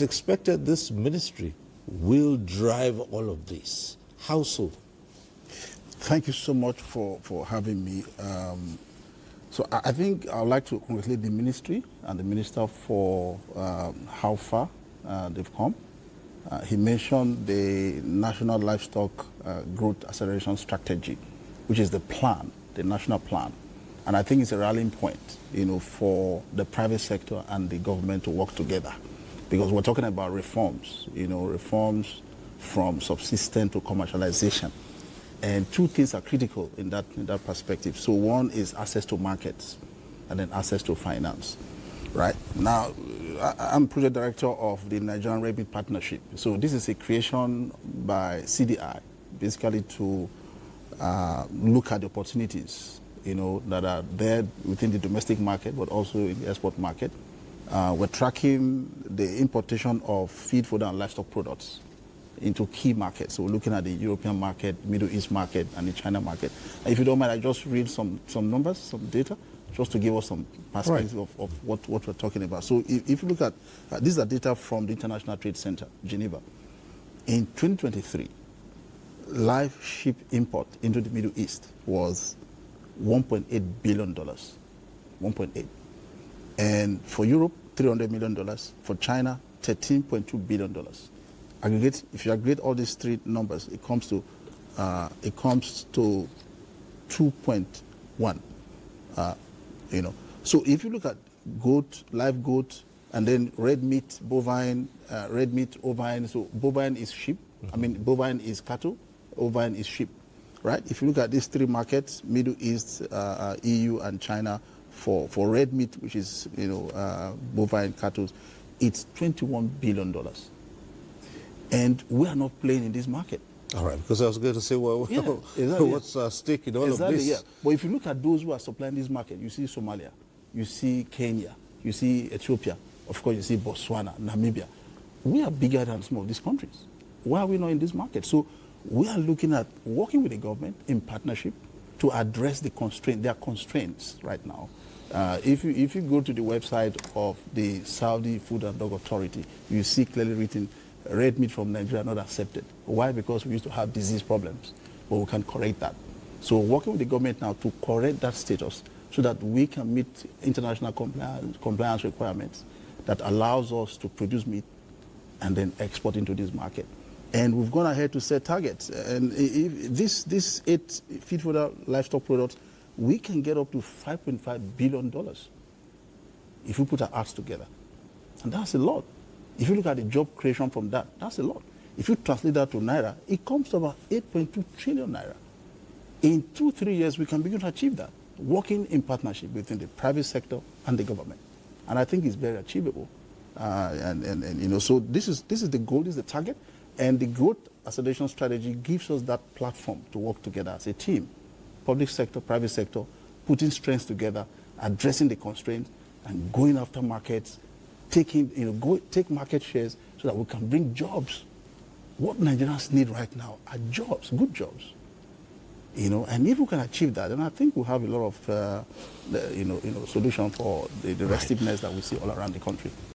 It's expected this ministry will drive all of this. How so? Thank you so much for having me. So I think I would like to congratulate the ministry and the minister for how far they've come. He mentioned the National Livestock Growth Acceleration Strategy, which is the plan, the national plan. And I think it's a rallying point, for the private sector and the government to work together. Because we're talking about reforms, reforms from subsistence to commercialization. And two things are critical in that perspective. So one is access to markets and then access to finance. Right. Now, I'm project director of the Nigerian Red Meat Partnership. So this is a creation by CDI, basically to look at the opportunities, that are there within the domestic market, but also in the export market. We're tracking the importation of feed, food, and livestock products into key markets. So we're looking at the European market, Middle East market, and the China market. And if you don't mind, I just read some numbers, some data, just to give us some perspective of what we're talking about. So if you look at, these are data from the International Trade Center, Geneva. In 2023, live sheep import into the Middle East was $1.8 billion, 1.8. And for Europe, $300 million. For China, $13.2 billion. Aggregate, if you aggregate all these three numbers, it comes to 2.1. So if you look at goat, live goat, and then red meat, bovine, ovine. So bovine is sheep. I mean, bovine is cattle. Ovine is sheep, right? If you look at these three markets, Middle East, EU, and China, for red meat, which is bovine cattle, it's $21 billion. And we are not playing in this market. All right, because I was going to say, well, yeah, exactly, what's at stake in all of this? Yeah. But if you look at those who are supplying this market, you see Somalia, you see Kenya, you see Ethiopia, of course you see Botswana, Namibia. We are bigger than some of these countries. Why are we not in this market? So we are looking at working with the government in partnership to address the constraint. There are constraints right now. If you go to the website of the Saudi Food and Drug Authority, you see clearly written, red meat from Nigeria not accepted. Why? Because we used to have disease problems, but we can correct that. So working with the government now to correct that status so that we can meet international compliance requirements that allows us to produce meat and then export into this market. And we've gone ahead to set targets. And if this 8 feed fodder livestock products, we can get up to $5.5 billion if we put our hearts together. And that's a lot. If you look at the job creation from that, that's a lot. If you translate that to Naira, it comes to about 8.2 trillion Naira. In 2-3 years, we can begin to achieve that, working in partnership between the private sector and the government. And I think it's very achievable. So this is the goal, this is the target. And the growth acceleration strategy gives us that platform to work together as a team. Public sector, private sector, putting strengths together, addressing the constraints, and going after markets, take market shares so that we can bring jobs. What Nigerians need right now are jobs, good jobs. And if we can achieve that, then I think we'll have a lot of, solution for the restiveness that we see all around the country.